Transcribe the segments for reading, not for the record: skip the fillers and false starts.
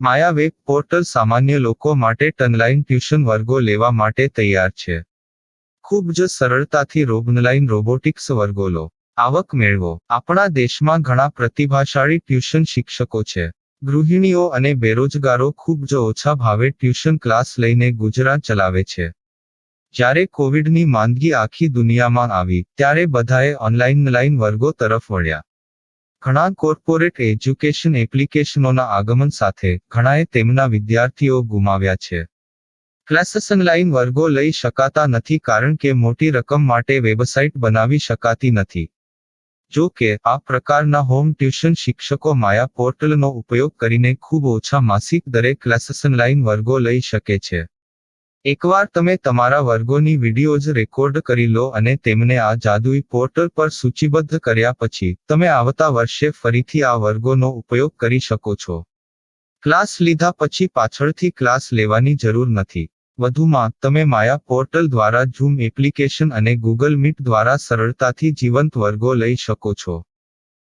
માયા web portal સામાન્ય લોકો માટે ઓનલાઈન ટ્યુશન વર્ગો લેવા માટે તૈયાર છે. ખૂબ જ સરળતાથી ઓનલાઈન રોબોટિક્સ વર્ગો લો, આવક મેળવો. આપણા દેશમાં ઘણા પ્રતિભાશાળી ટ્યુશન શિક્ષકો છે. ગૃહિણીઓ અને બેરોજગારો ખૂબ જ ઓછા ભાવે ટ્યુશન ક્લાસ લઈને ગુજરાન ચલાવે છે. જ્યારે કોવિડની માંદગી આખી દુનિયામાં આવી ત્યારે બધાએ ઓનલાઈન વર્ગો તરફ વળ્યા. ઘણા કોર્પોરેટ એજ્યુકેશન એપ્લિકેશનોના આગમન સાથે ઘણાએ તેમના વિદ્યાર્થીઓ ગુમાવ્યા છે. ક્લાસીસ ઓનલાઈન વર્ગો લઈ શકાતા નથી કારણ કે મોટી રકમ માટે વેબસાઇટ બનાવી શકાતી નથી. જો કે આ પ્રકારના હોમ ટ્યુશન શિક્ષકો માયા પોર્ટલનો ઉપયોગ કરીને ખૂબ ઓછા માસિક દરે ક્લાસીસ ઓનલાઈન વર્ગો લઈ શકે છે. એકવાર તમે તમારા વર્ગોની વિડીયોઝ રેકોર્ડ કરી લો અને તેમને આ જાદુઈ પોર્ટલ પર સૂચિબદ્ધ કર્યા પછી તમે આવતા વર્ષે ફરીથી આ વર્ગોનો ઉપયોગ કરી શકો છો. ક્લાસ લીધા પછી પાછળથી ક્લાસ લેવાની જરૂર નથી. વધુમાં તમે માયા પોર્ટલ દ્વારા ઝૂમ એપ્લિકેશન અને ગૂગલ મીટ દ્વારા સરળતાથી જીવંત વર્ગો લઈ શકો છો.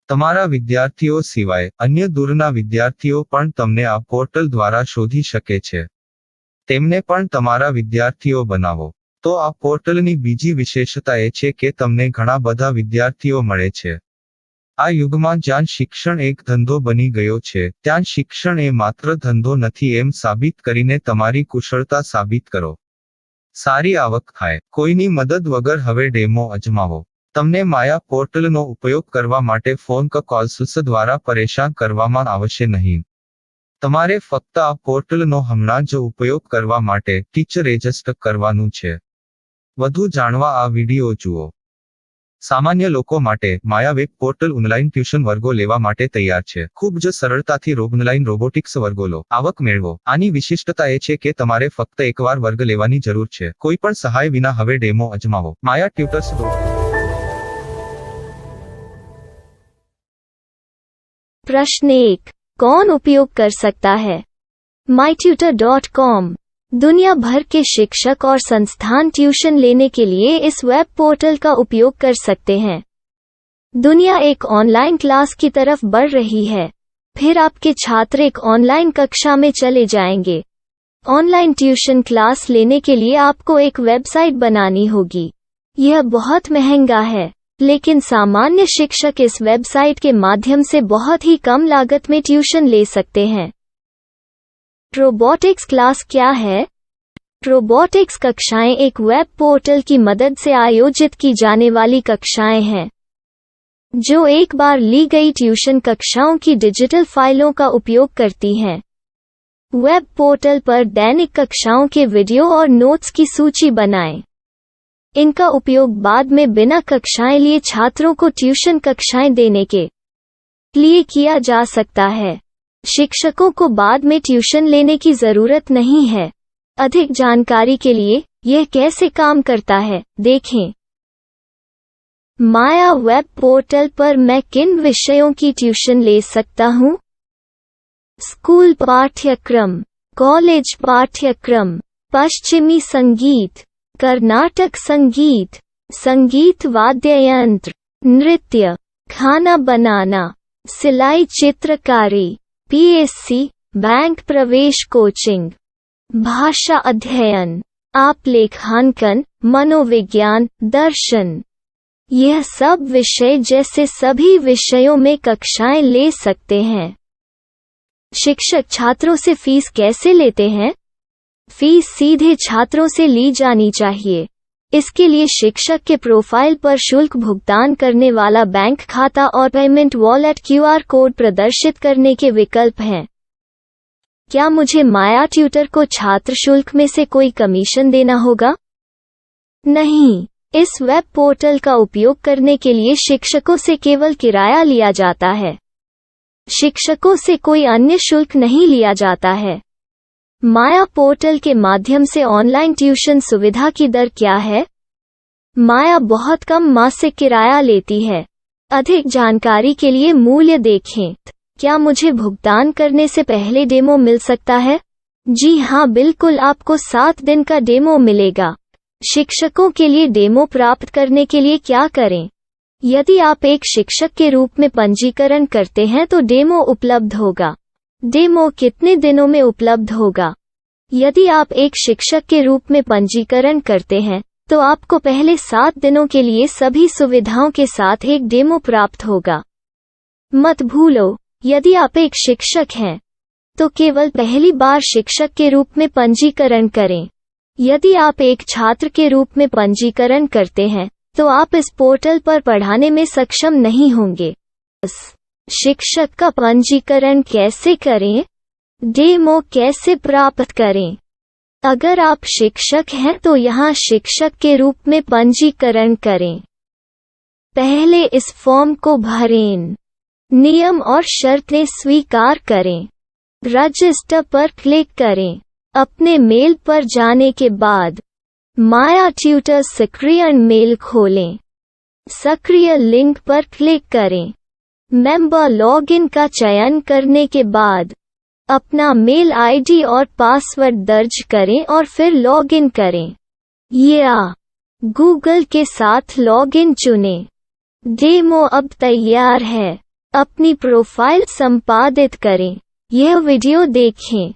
તમારા વિદ્યાર્થીઓ સિવાય અન્ય દૂરના વિદ્યાર્થીઓ પણ તમને આ પોર્ટલ દ્વારા શોધી શકે છે. તેમને પણ તમારા વિદ્યાર્થીઓ બનાવો. તો આ પોર્ટલની બીજી વિશેષતા એ છે કે તમને ઘણા બધા વિદ્યાર્થીઓ મળે છે. આ યુગમાં જ્યાં શિક્ષણ એક ધંધો બની ગયો છે ત્યાં શિક્ષણ એ માત્ર ધંધો નથી એમ સાબિત કરીને તમારી કુશળતા સાબિત કરો. સારી આવક થાય. કોઈની મદદ વગર હવે ડેમો અજમાવો. તમને માયા પોર્ટલનો ઉપયોગ કરવા માટે ફોન કોલ્સ દ્વારા પરેશાન કરવામાં આવશે નહીં. તમારે ફક્ત આ પોર્ટલનો હમણાં જ ઉપયોગ કરવા માટે ટીચર રજિસ્ટર કરવાનું છે. વધુ જાણવા આ વિડિયો જુઓ. સામાન્ય લોકો માટે માયા વેબ પોર્ટલ ઓનલાઈન ટ્યુશન વર્ગો લેવા માટે તૈયાર છે. ખૂબ જ સરળતાથી ઓનલાઈન રોબોટિક્સ વર્ગો લો, આવક મેળવો. આની વિશિષ્ટતા એ છે કે તમારે ફક્ત એકવાર વર્ગ લેવાની જરૂર છે. કોઈ પણ સહાય વિના હવે ડેમો અજમાવો. માયા ટ્યુટર્સ. प्रश्न 1. कौन उपयोग कर सकता है? mytutor.com दुनिया भर के शिक्षक और संस्थान ट्यूशन लेने के लिए इस वेब पोर्टल का उपयोग कर सकते हैं. दुनिया एक ऑनलाइन क्लास की तरफ बढ़ रही है. फिर आपके छात्र एक ऑनलाइन कक्षा में चले जाएंगे. ऑनलाइन ट्यूशन क्लास लेने के लिए आपको एक वेबसाइट बनानी होगी. यह बहुत महंगा है, लेकिन सामान्य शिक्षक इस वेबसाइट के माध्यम से बहुत ही कम लागत में ट्यूशन ले सकते हैं. रोबोटिक्स क्लास क्या है? रोबोटिक्स कक्षाएं एक वेब पोर्टल की मदद से आयोजित की जाने वाली कक्षाएं हैं, जो एक बार ली गई ट्यूशन कक्षाओं की डिजिटल फाइलों का उपयोग करती हैं. वेब पोर्टल पर दैनिक कक्षाओं के वीडियो और नोट्स की सूची बनाएं. इनका उपयोग बाद में बिना कक्षाएं लिए छात्रों को ट्यूशन कक्षाएं देने के लिए किया जा सकता है. शिक्षकों को बाद में ट्यूशन लेने की जरूरत नहीं है. अधिक जानकारी के लिए यह कैसे काम करता है देखें. माया वेब पोर्टल पर मैं किन विषयों की ट्यूशन ले सकता हूँ? स्कूल पाठ्यक्रम, कॉलेज पाठ्यक्रम, पश्चिमी संगीत, कर्नाटक संगीत, संगीत वाद्य यंत्र, नृत्य, खाना बनाना, सिलाई चित्रकारी, पीएससी, बैंक प्रवेश कोचिंग, भाषा अध्ययन, आलेखांकन, मनोविज्ञान, दर्शन. यह सब विषय जैसे सभी विषयों में कक्षाएं ले सकते हैं. शिक्षक छात्रों से फीस कैसे लेते हैं? फीस सीधे छात्रों से ली जानी चाहिए. इसके लिए शिक्षक के प्रोफाइल पर शुल्क भुगतान करने वाला बैंक खाता और पेमेंट वॉलेट क्यूआर कोड प्रदर्शित करने के विकल्प हैं. क्या मुझे माया ट्यूटर को छात्र शुल्क में से कोई कमीशन देना होगा? नहीं. इस वेब पोर्टल का उपयोग करने के लिए शिक्षकों से केवल किराया लिया जाता है. शिक्षकों से कोई अन्य शुल्क नहीं लिया जाता है. माया पोर्टल के माध्यम से ऑनलाइन ट्यूशन सुविधा की दर क्या है? माया बहुत कम मासिक किराया लेती है. अधिक जानकारी के लिए मूल्य देखें. क्या मुझे भुगतान करने से पहले डेमो मिल सकता है? जी हाँ, बिल्कुल. आपको 7 दिन का डेमो मिलेगा. शिक्षकों के लिए डेमो प्राप्त करने के लिए क्या करें? यदि आप एक शिक्षक के रूप में पंजीकरण करते हैं तो डेमो उपलब्ध होगा. डेमो कितने दिनों में उपलब्ध होगा? यदि आप एक शिक्षक के रूप में पंजीकरण करते हैं, तो आपको पहले 7 दिनों के लिए सभी सुविधाओं के साथ एक डेमो प्राप्त होगा। मत भूलो, यदि आप एक शिक्षक हैं, तो केवल पहली बार शिक्षक के रूप में पंजीकरण करें। यदि आप एक छात्र के रूप में पंजीकरण करते हैं, तो आप इस पोर्टल पर पढ़ाने में सक्षम नहीं होंगे। शिक्षक का पंजीकरण कैसे करें? डेमो कैसे प्राप्त करें? अगर आप शिक्षक हैं तो यहाँ शिक्षक के रूप में पंजीकरण करें। पहले इस फॉर्म को भरें। नियम और शर्तें स्वीकार करें। रजिस्टर पर क्लिक करें। अपने मेल पर जाने के बाद माया ट्यूटर सक्रिय मेल खोलें। सक्रिय लिंक पर क्लिक करें। मेंबर लॉगिन का चयन करने के बाद अपना मेल आईडी और पासवर्ड दर्ज करें और फिर लॉगिन करें या गूगल के साथ लॉगिन चुनें। डेमो अब तैयार है। अपनी प्रोफाइल संपादित करें। यह वीडियो देखें।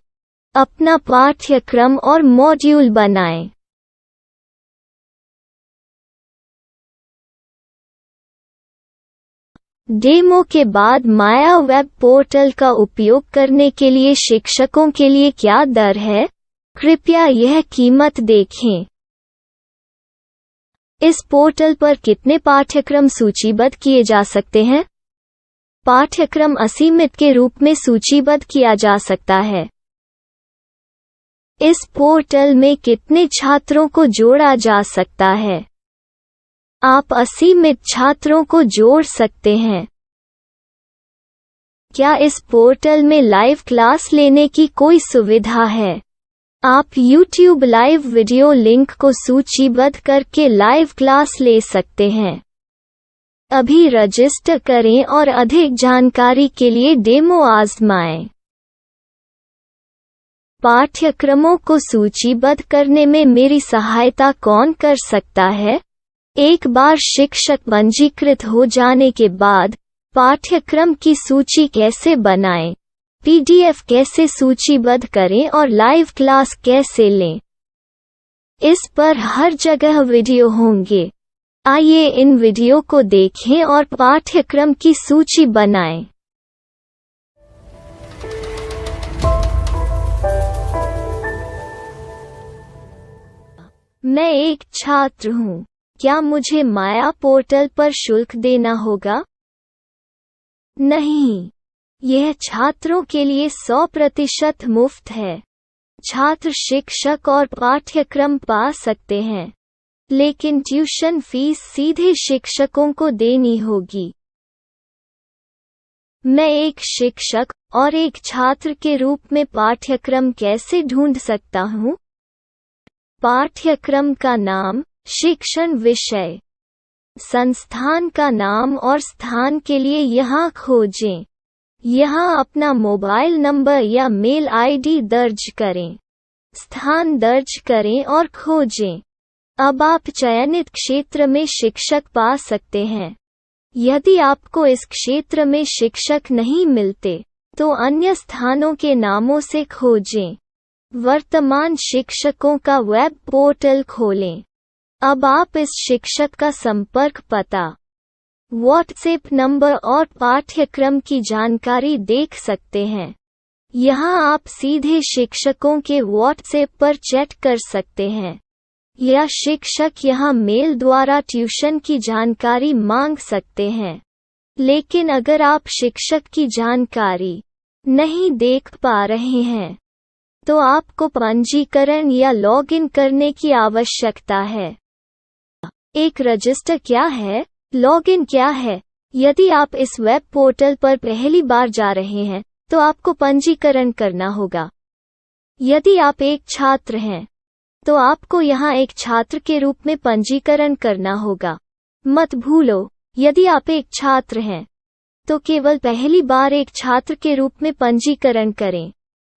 अपना पाठ्यक्रम और मॉड्यूल बनाएं। डेमो के बाद माया वेब पोर्टल का उपयोग करने के लिए शिक्षकों के लिए क्या दर है? कृपया यह कीमत देखें। इस पोर्टल पर कितने पाठ्यक्रम सूचीबद्ध किए जा सकते हैं? पाठ्यक्रम असीमित के रूप में सूचीबद्ध किया जा सकता है। इस पोर्टल में कितने छात्रों को जोड़ा जा सकता है? आप असीमित छात्रों को जोड़ सकते हैं। क्या इस पोर्टल में लाइव क्लास लेने की कोई सुविधा है? आप YouTube लाइव वीडियो लिंक को सूचीबद्ध करके लाइव क्लास ले सकते हैं। अभी रजिस्टर करें और अधिक जानकारी के लिए डेमो आजमाएं। पाठ्यक्रमों को सूचीबद्ध करने में मेरी सहायता कौन कर सकता है? एक बार शिक्षक पंजीकृत हो जाने के बाद पाठ्यक्रम की सूची कैसे बनाएं, PDF कैसे सूचीबद्ध करें और लाइव क्लास कैसे लें, इस पर हर जगह वीडियो होंगे। आइए इन वीडियो को देखें और पाठ्यक्रम की सूची बनाएं। मैं एक छात्र हूँ। क्या मुझे माया पोर्टल पर शुल्क देना होगा? नहीं, यह छात्रों के लिए 100% मुफ्त है। छात्र शिक्षक और पाठ्यक्रम पा सकते हैं, लेकिन ट्यूशन फीस सीधे शिक्षकों को देनी होगी। मैं एक शिक्षक और एक छात्र के रूप में पाठ्यक्रम कैसे ढूंढ सकता हूँ? पाठ्यक्रम का नाम, शिक्षण विषय, संस्थान का नाम और स्थान के लिए यहाँ खोजें। यहाँ अपना मोबाइल नंबर या मेल आईडी दर्ज करें। स्थान दर्ज करें और खोजें। अब आप चयनित क्षेत्र में शिक्षक पा सकते हैं। यदि आपको इस क्षेत्र में शिक्षक नहीं मिलते, तो अन्य स्थानों के नामों से खोजें। वर्तमान शिक्षकों का वेब पोर्टल खोलें। अब आप इस शिक्षक का संपर्क पता, व्हाट्सएप नंबर और पाठ्यक्रम की जानकारी देख सकते हैं। यहाँ आप सीधे शिक्षकों के व्हाट्सएप पर चैट कर सकते हैं, या शिक्षक यहाँ मेल द्वारा ट्यूशन की जानकारी मांग सकते हैं। लेकिन अगर आप शिक्षक की जानकारी नहीं देख पा रहे हैं, तो आपको पंजीकरण या लॉगिन करने की आवश्यकता है। एक रजिस्टर क्या है? लॉगिन क्या है? यदि आप इस वेब पोर्टल पर पहली बार जा रहे हैं, तो आपको पंजीकरण करना होगा। यदि आप एक छात्र हैं, तो आपको यहाँ एक छात्र के रूप में पंजीकरण करना होगा। मत भूलो, यदि आप एक छात्र हैं, तो केवल पहली बार एक छात्र के रूप में पंजीकरण करें।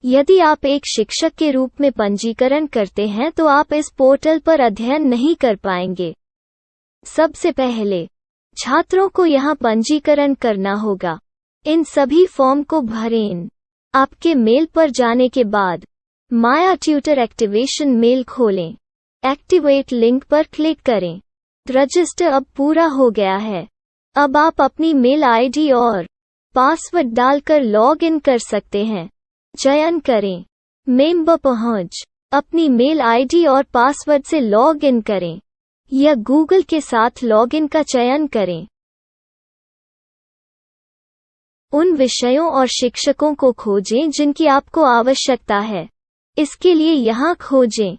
यदि आप एक शिक्षक के रूप में पंजीकरण करते हैं तो आप इस पोर्टल पर अध्ययन नहीं कर पाएंगे। सबसे पहले छात्रों को यहाँ पंजीकरण करना होगा। इन सभी फॉर्म को भरें। आपके मेल पर जाने के बाद माया ट्यूटर एक्टिवेशन मेल खोलें। एक्टिवेट लिंक पर क्लिक करें। रजिस्टर अब पूरा हो गया है। अब आप अपनी मेल आईडी और पासवर्ड डालकर लॉग इन कर सकते हैं। चयन करें मेंबर पहुंच। अपनी मेल आईडी और पासवर्ड से लॉग इन करें या गूगल के साथ लॉग इन का चयन करें। उन विषयों और शिक्षकों को खोजें जिनकी आपको आवश्यकता है। इसके लिए यहाँ खोजें।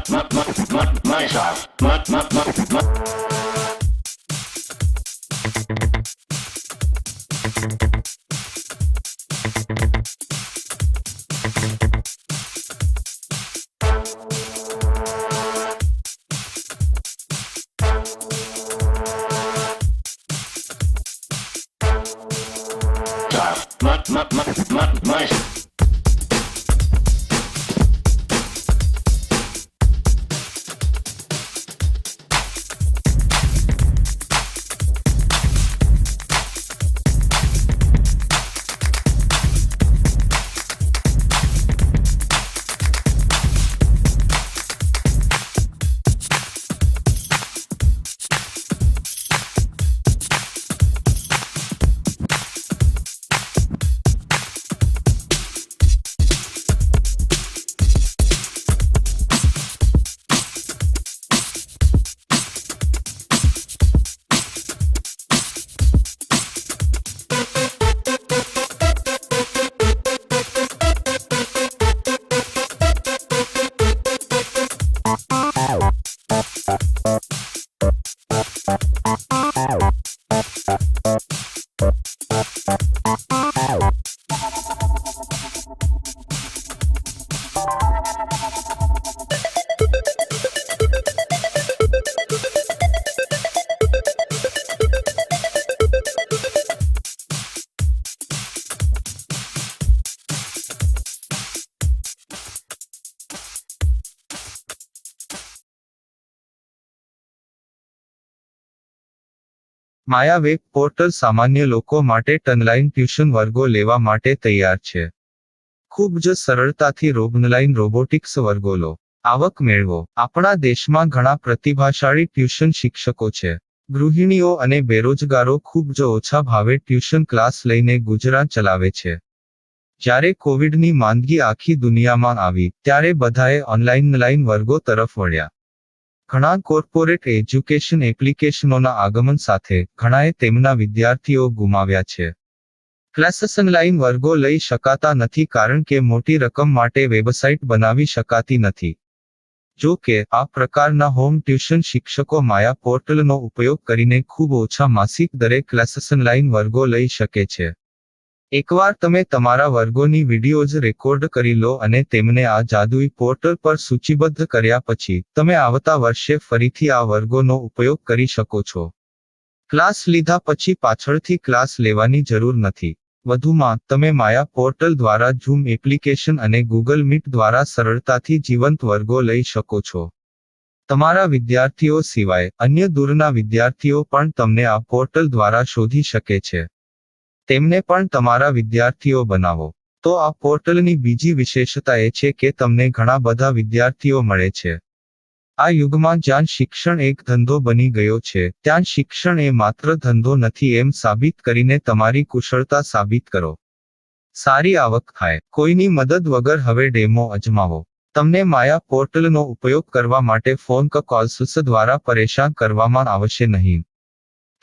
My style. My Maya web portal સામાન્ય લોકો માટે ઓનલાઈન ટ્યુશન વર્ગો લેવા માટે તૈયાર છે. ખૂબ જ સરળતાથી ઓનલાઈન રોબોટિક્સ વર્ગો લો. આવક મેળવો. આપણા દેશમાં ઘણા પ્રતિભાશાળી ટ્યુશન શિક્ષકો છે. ગૃહિણીઓ અને બેરોજગારો ખૂબ જ ઓછા ભાવે ટ્યુશન ક્લાસ લઈને ગુજરાન ચલાવે છે. જ્યારે કોવિડની માંદગી આખી દુનિયામાં આવી ત્યારે બધાએ ઓનલાઈન વર્ગો તરફ વળ્યા. ઘણા કોર્પોરેટ એજ્યુકેશન એપ્લિકેશનોના આગમન સાથે ઘણાએ તેમના વિદ્યાર્થીઓ ગુમાવ્યા છે. ક્લાસીસ ઓનલાઈન વર્ગો લઈ શકાતા નથી કારણ કે મોટી રકમ માટે વેબસાઇટ બનાવી શકાતી નથી. જો કે આ પ્રકારના હોમ ટ્યુશન શિક્ષકો માયા પોર્ટલનો ઉપયોગ કરીને ખૂબ ઓછા માસિક દરે ક્લાસીસ ઓનલાઈન વર્ગો લઈ શકે છે. એકવાર તમે તમારા વર્ગોની વિડીયોઝ રેકોર્ડ કરી લો અને તેમને આ જાદુઈ પોર્ટલ પર સૂચિબદ્ધ કર્યા પછી તમે આવતા વર્ષે ફરીથી આ વર્ગોનો ઉપયોગ કરી શકો છો. ક્લાસ લીધા પછી પાછળથી ક્લાસ લેવાની જરૂર નથી. વધુમાં તમે માયા પોર્ટલ દ્વારા ઝૂમ એપ્લિકેશન અને ગૂગલ મીટ દ્વારા સરળતાથી જીવંત વર્ગો લઈ શકો છો. તમારા વિદ્યાર્થીઓ સિવાય અન્ય દૂરના વિદ્યાર્થીઓ પણ તમને આ પોર્ટલ દ્વારા શોધી શકે છે. તેમને પણ તમારા વિદ્યાર્થીઓ બનાવો. તો આ પોર્ટલની બીજી વિશેષતા એ છે કે તમને ઘણા બધા વિદ્યાર્થીઓ મળે છે. આ યુગમાં જ્યાં શિક્ષણ એક ધંધો બની ગયો છે ત્યાં શિક્ષણ એ માત્ર ધંધો નથી એમ સાબિત કરીને તમારી કુશળતા સાબિત કરો. સારી આવક થાય. કોઈની મદદ વગર હવે ડેમો અજમાવો. તમને માયા પોર્ટલનો ઉપયોગ કરવા માટે ફોન કોલ્સ દ્વારા પરેશાન કરવામાં આવશે નહીં.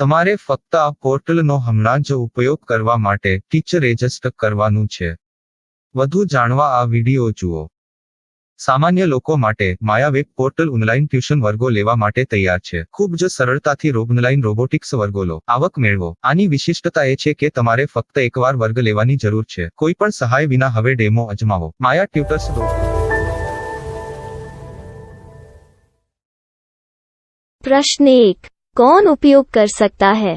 તમારે ફક્ત આ પોર્ટલનો હમણાં જ ઉપયોગ કરવા માટે ટીચર રજિસ્ટર કરવાનું છે. વધુ જાણવા આ વિડિયો જુઓ. સામાન્ય લોકો માટે માયા વેબ પોર્ટલ ઓનલાઈન ટ્યુશન વર્ગો લેવા માટે તૈયાર છે. ખૂબ જ સરળતાથી ઓનલાઈન રોબોટિક્સ વર્ગો લો. આવક મેળવો. આની વિશિષ્ટતા એ છે કે તમારે ફક્ત એકવાર વર્ગ લેવાની જરૂર છે. કોઈ પણ સહાય વિના હવે ડેમો અજમાવો. માયા ટ્યુટર્સ. प्रश्न 1. कौन उपयोग कर सकता है?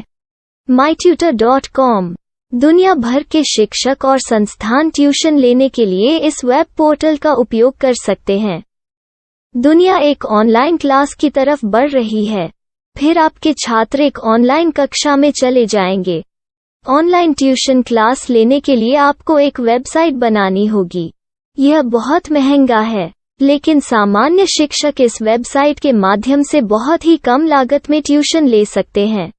mytutor.com दुनिया भर के शिक्षक और संस्थान ट्यूशन लेने के लिए इस वेब पोर्टल का उपयोग कर सकते हैं. दुनिया एक ऑनलाइन क्लास की तरफ बढ़ रही है. फिर आपके छात्र एक ऑनलाइन कक्षा में चले जाएंगे. ऑनलाइन ट्यूशन क्लास लेने के लिए आपको एक वेबसाइट बनानी होगी. यह बहुत महंगा है, लेकिन सामान्य शिक्षक इस वेबसाइट के माध्यम से बहुत ही कम लागत में ट्यूशन ले सकते हैं.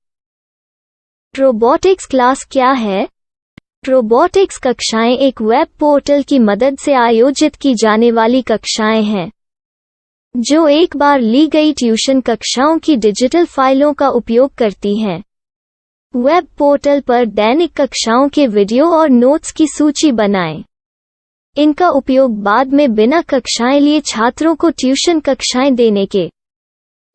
रोबोटिक्स क्लास क्या है? रोबोटिक्स कक्षाएं एक वेब पोर्टल की मदद से आयोजित की जाने वाली कक्षाएं हैं, जो एक बार ली गई ट्यूशन कक्षाओं की डिजिटल फाइलों का उपयोग करती हैं. वेब पोर्टल पर दैनिक कक्षाओं के वीडियो और नोट्स की सूची बनाएं. इनका उपयोग बाद में बिना कक्षाएं लिए छात्रों को ट्यूशन कक्षाएं देने के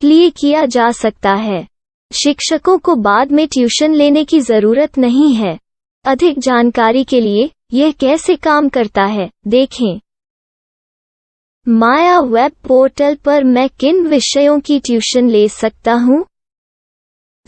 लिए किया जा सकता है। शिक्षकों को बाद में ट्यूशन लेने की जरूरत नहीं है। अधिक जानकारी के लिए यह कैसे काम करता है, देखें। माया वेब पोर्टल पर मैं किन विषयों की ट्यूशन ले सकता हूँ?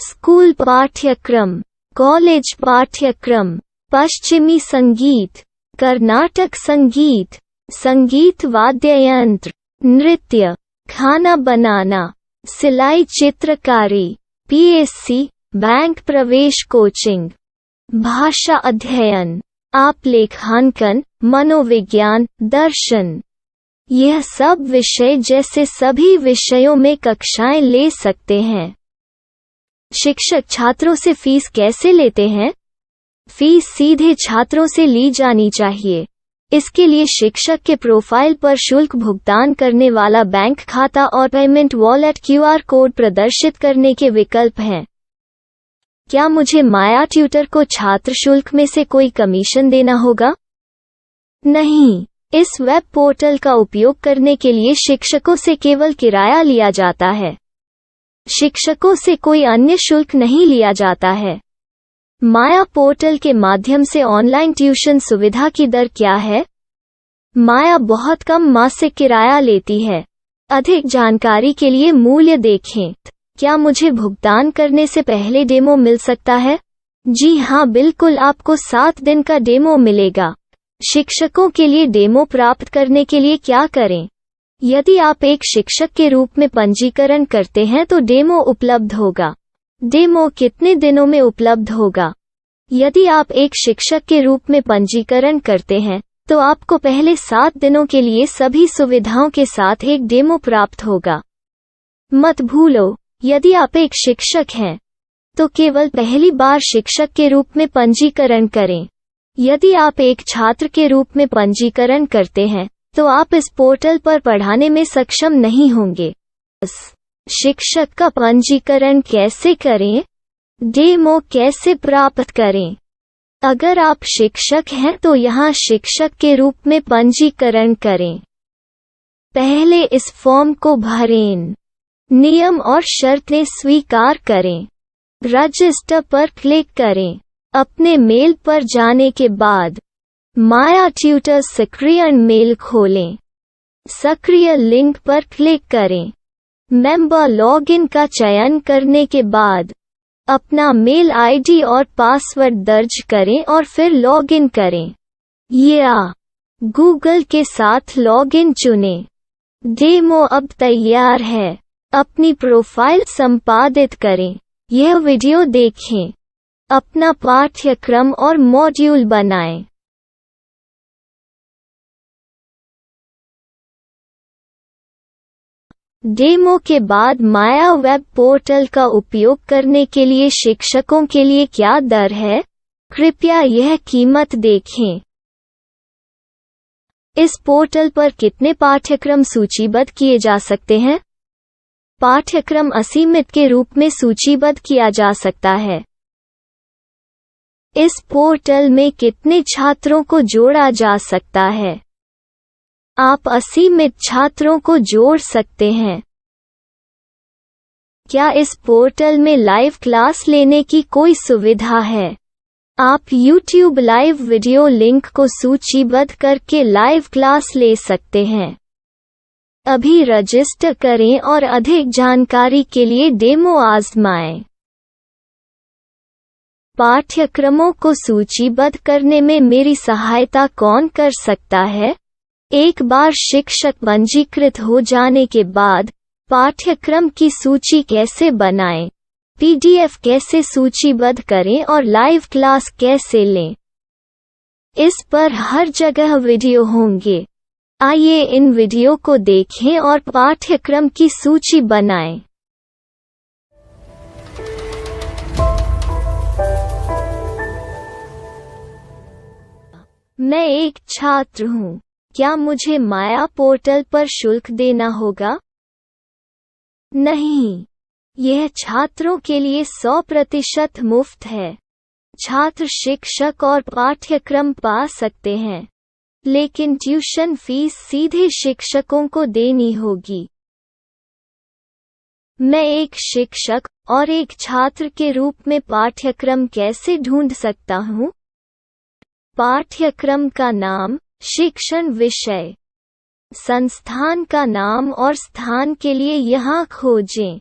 स्कूल पाठ्यक्रम, कॉलेज पाठ्यक्रम, पश्चिमी संगीत, कर्नाटक संगीत, संगीत वाद्य यंत्र, नृत्य, खाना बनाना, सिलाई चित्रकारी, पीएससी, बैंक प्रवेश कोचिंग, भाषा अध्ययन, आप लेखांकन, मनोविज्ञान, दर्शन। यह सब विषय जैसे सभी विषयों में कक्षाएं ले सकते हैं। शिक्षक छात्रों से फीस कैसे लेते हैं? फीस सीधे छात्रों से ली जानी चाहिए। इसके लिए शिक्षक के प्रोफाइल पर शुल्क भुगतान करने वाला बैंक खाता और पेमेंट वॉलेट क्यूआर कोड प्रदर्शित करने के विकल्प हैं। क्या मुझे माया ट्यूटर को छात्र शुल्क में से कोई कमीशन देना होगा? नहीं, इस वेब पोर्टल का उपयोग करने के लिए शिक्षकों से केवल किराया लिया जाता है। शिक्षकों से कोई अन्य शुल्क नहीं लिया जाता है। माया पोर्टल के माध्यम से ऑनलाइन ट्यूशन सुविधा की दर क्या है? माया बहुत कम मासिक किराया लेती है। अधिक जानकारी के लिए मूल्य देखें। क्या मुझे भुगतान करने से पहले डेमो मिल सकता है? जी हाँ, बिल्कुल, आपको 7 दिन का डेमो मिलेगा। शिक्षकों के लिए डेमो प्राप्त करने के लिए क्या करें? यदि आप एक शिक्षक के रूप में पंजीकरण करते हैं तो डेमो उपलब्ध होगा। डेमो कितने दिनों में उपलब्ध होगा? यदि आप एक शिक्षक के रूप में पंजीकरण करते हैं तो आपको पहले 7 दिनों के लिए सभी सुविधाओं के साथ एक डेमो प्राप्त होगा। मत भूलो, यदि आप एक शिक्षक हैं तो केवल पहली बार शिक्षक के रूप में पंजीकरण करें। यदि आप एक छात्र के रूप में पंजीकरण करते हैं तो आप इस पोर्टल पर पढ़ाने में सक्षम नहीं होंगे। शिक्षक का पंजीकरण कैसे करें? डेमो कैसे प्राप्त करें? अगर आप शिक्षक हैं तो यहाँ शिक्षक के रूप में पंजीकरण करें। पहले इस फॉर्म को भरें। नियम और शर्तें स्वीकार करें। रजिस्टर पर क्लिक करें। अपने मेल पर जाने के बाद माया ट्यूटर सक्रिय मेल खोलें। सक्रिय लिंक पर क्लिक करें। मेंबर लॉगिन का चयन करने के बाद अपना मेल आईडी और पासवर्ड दर्ज करें और फिर लॉगिन करें या गूगल के साथ लॉगिन चुनें। डेमो अब तैयार है। अपनी प्रोफाइल संपादित करें। यह वीडियो देखें। अपना पाठ्यक्रम और मॉड्यूल बनाएं। डेमो के बाद माया वेब पोर्टल का उपयोग करने के लिए शिक्षकों के लिए क्या दर है? कृपया यह कीमत देखें। इस पोर्टल पर कितने पाठ्यक्रम सूचीबद्ध किए जा सकते हैं? पाठ्यक्रम असीमित के रूप में सूचीबद्ध किया जा सकता है। इस पोर्टल में कितने छात्रों को जोड़ा जा सकता है? आप असीमित छात्रों को जोड़ सकते हैं। क्या इस पोर्टल में लाइव क्लास लेने की कोई सुविधा है? आप YouTube लाइव वीडियो लिंक को सूचीबद्ध करके लाइव क्लास ले सकते हैं। अभी रजिस्टर करें और अधिक जानकारी के लिए डेमो आजमाएं। पाठ्यक्रमों को सूचीबद्ध करने में मेरी सहायता कौन कर सकता है? एक बार शिक्षक पंजीकृत हो जाने के बाद पाठ्यक्रम की सूची कैसे बनाएं, PDF कैसे सूचीबद्ध करें और लाइव क्लास कैसे लें, इस पर हर जगह वीडियो होंगे। आइए इन वीडियो को देखें और पाठ्यक्रम की सूची बनाएं। मैं एक छात्र हूँ। क्या मुझे माया पोर्टल पर शुल्क देना होगा? नहीं, यह छात्रों के लिए 100% मुफ्त है। छात्र शिक्षक और पाठ्यक्रम पा सकते हैं। लेकिन ट्यूशन फीस सीधे शिक्षकों को देनी होगी। मैं एक शिक्षक और एक छात्र के रूप में पाठ्यक्रम कैसे ढूंढ सकता हूँ? पाठ्यक्रम का नाम, शिक्षण विषय, संस्थान का नाम और स्थान के लिए यहाँ खोजें।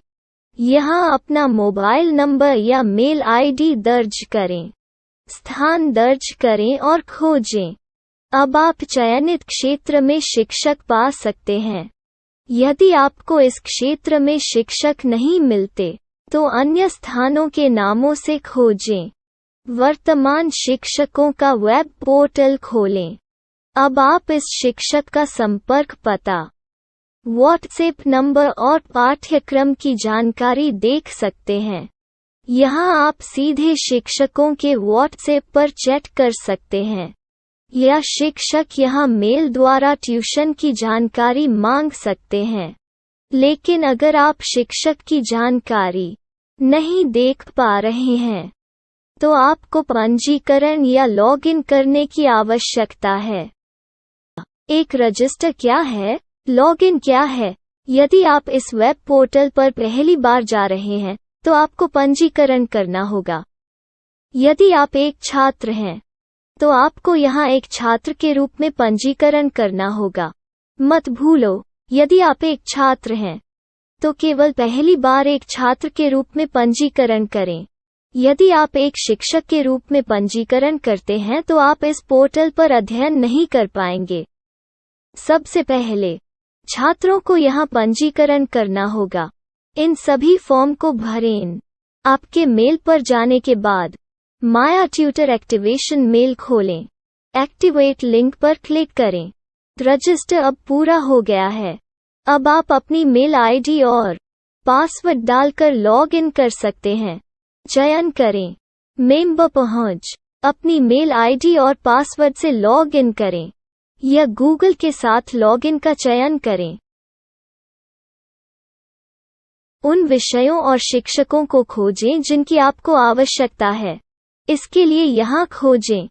यहाँ अपना मोबाइल नंबर या मेल आईडी दर्ज करें। स्थान दर्ज करें और खोजें। अब आप चयनित क्षेत्र में शिक्षक पा सकते हैं। यदि आपको इस क्षेत्र में शिक्षक नहीं मिलते, तो अन्य स्थानों के नामों से खोजें। वर्तमान शिक्षकों का वेब पोर्टल खोलें। अब आप इस शिक्षक का संपर्क पता, व्हाट्सएप नंबर और पाठ्यक्रम की जानकारी देख सकते हैं। यहाँ आप सीधे शिक्षकों के व्हाट्सएप पर चैट कर सकते हैं या शिक्षक यहाँ मेल द्वारा ट्यूशन की जानकारी मांग सकते हैं। लेकिन अगर आप शिक्षक की जानकारी नहीं देख पा रहे हैं, तो आपको पंजीकरण या लॉगिन करने की आवश्यकता है। एक रजिस्टर क्या है? लॉगिन क्या है? यदि आप इस वेब पोर्टल पर पहली बार जा रहे हैं, तो आपको पंजीकरण करना होगा। यदि आप एक छात्र हैं, तो आपको यहाँ एक छात्र के रूप में पंजीकरण करना होगा। मत भूलो, यदि आप एक छात्र हैं, तो केवल पहली बार एक छात्र के रूप में पंजीकरण करें। यदि आप एक शिक्षक के रूप में पंजीकरण करते हैं, तो आप इस पोर्टल पर अध्ययन नहीं कर पाएंगे। सबसे पहले छात्रों को यहाँ पंजीकरण करना होगा। इन सभी फॉर्म को भरें। आपके मेल पर जाने के बाद माया ट्यूटर एक्टिवेशन मेल खोलें। एक्टिवेट लिंक पर क्लिक करें। रजिस्टर अब पूरा हो गया है। अब आप अपनी मेल आईडी और पासवर्ड डालकर लॉग इन कर सकते हैं। चयन करें मेंबर पहुंच। अपनी मेल आईडी और पासवर्ड से लॉग इन करें या गूगल के साथ लॉगिन का चयन करें। उन विषयों और शिक्षकों को खोजें जिनकी आपको आवश्यकता है। इसके लिए यहाँ खोजें।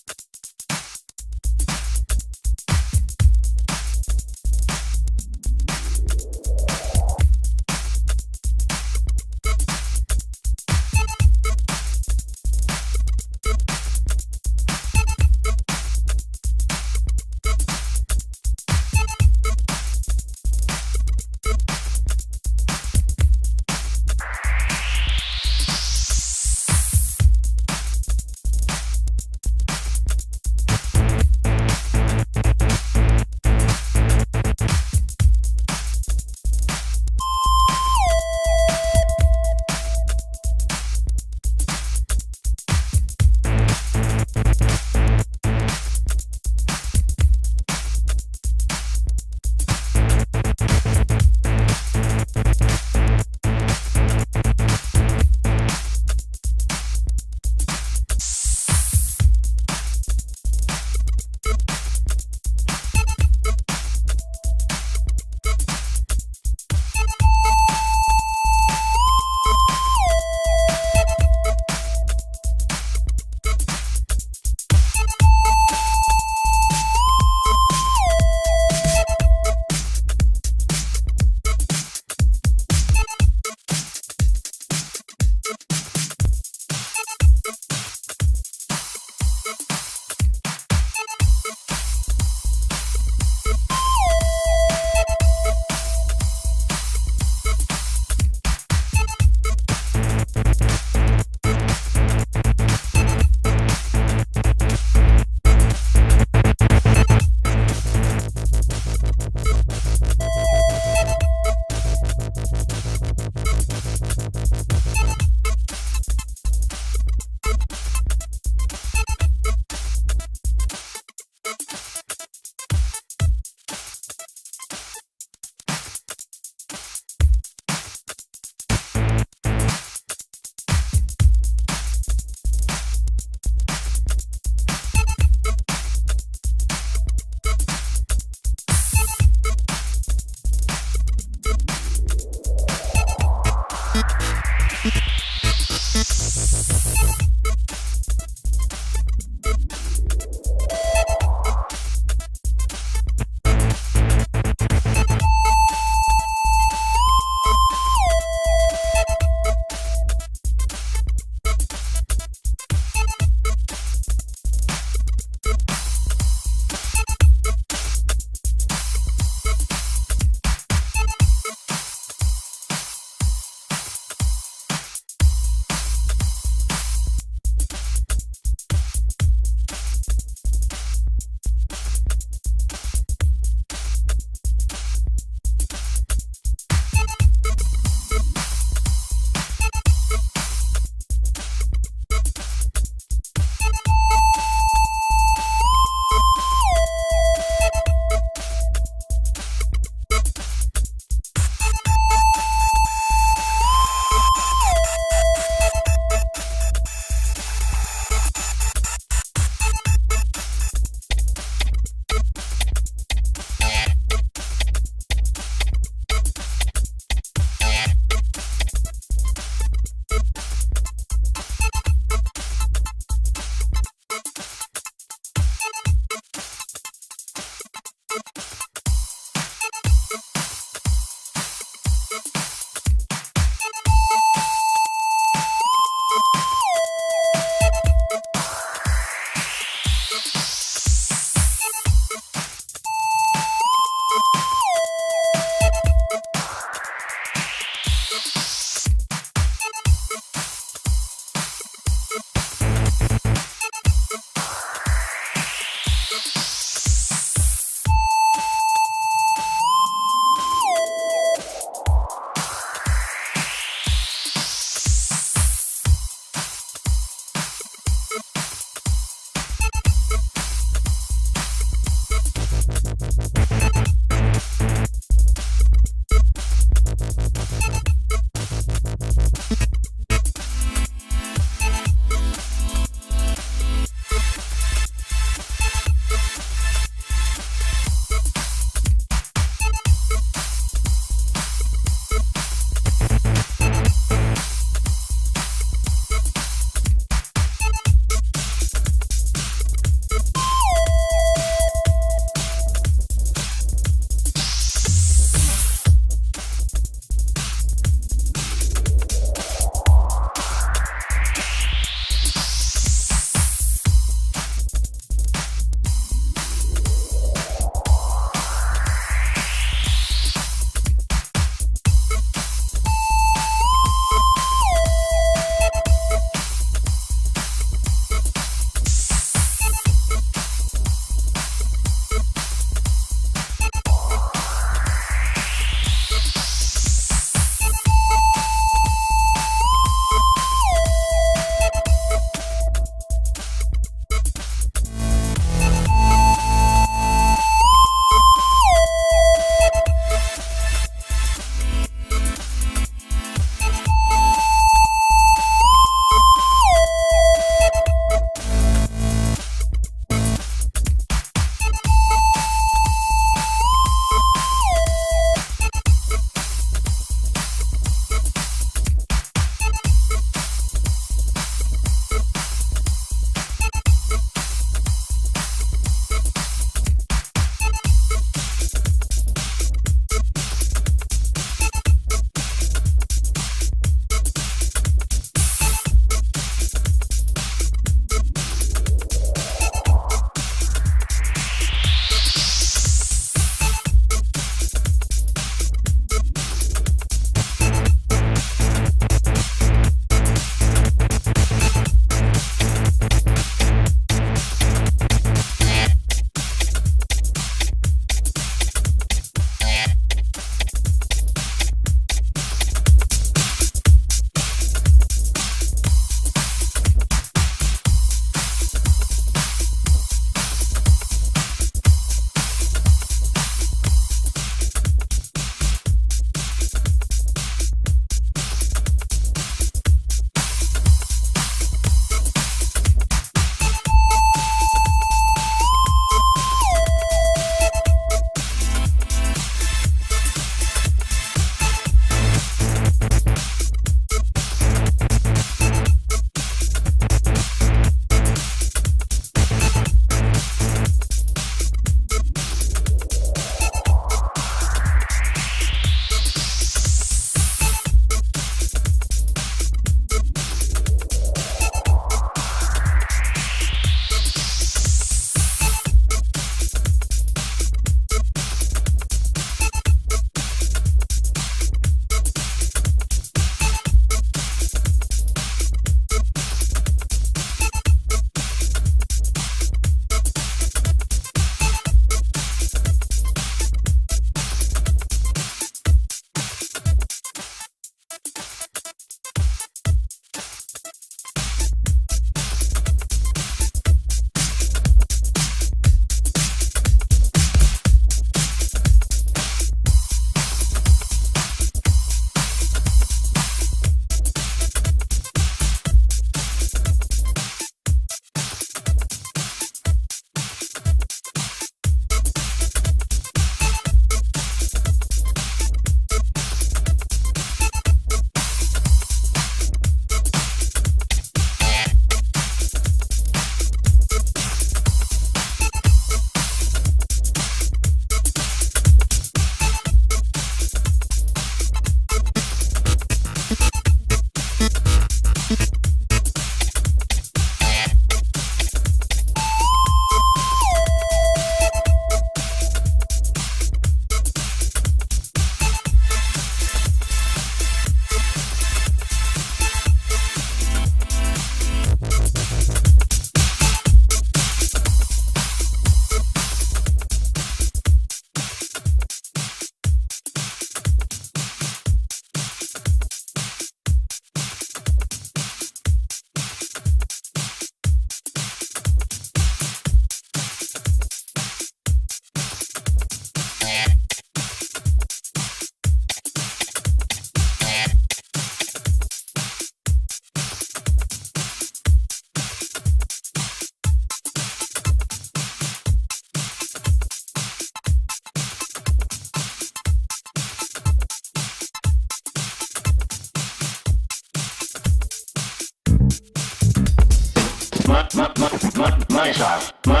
my style. My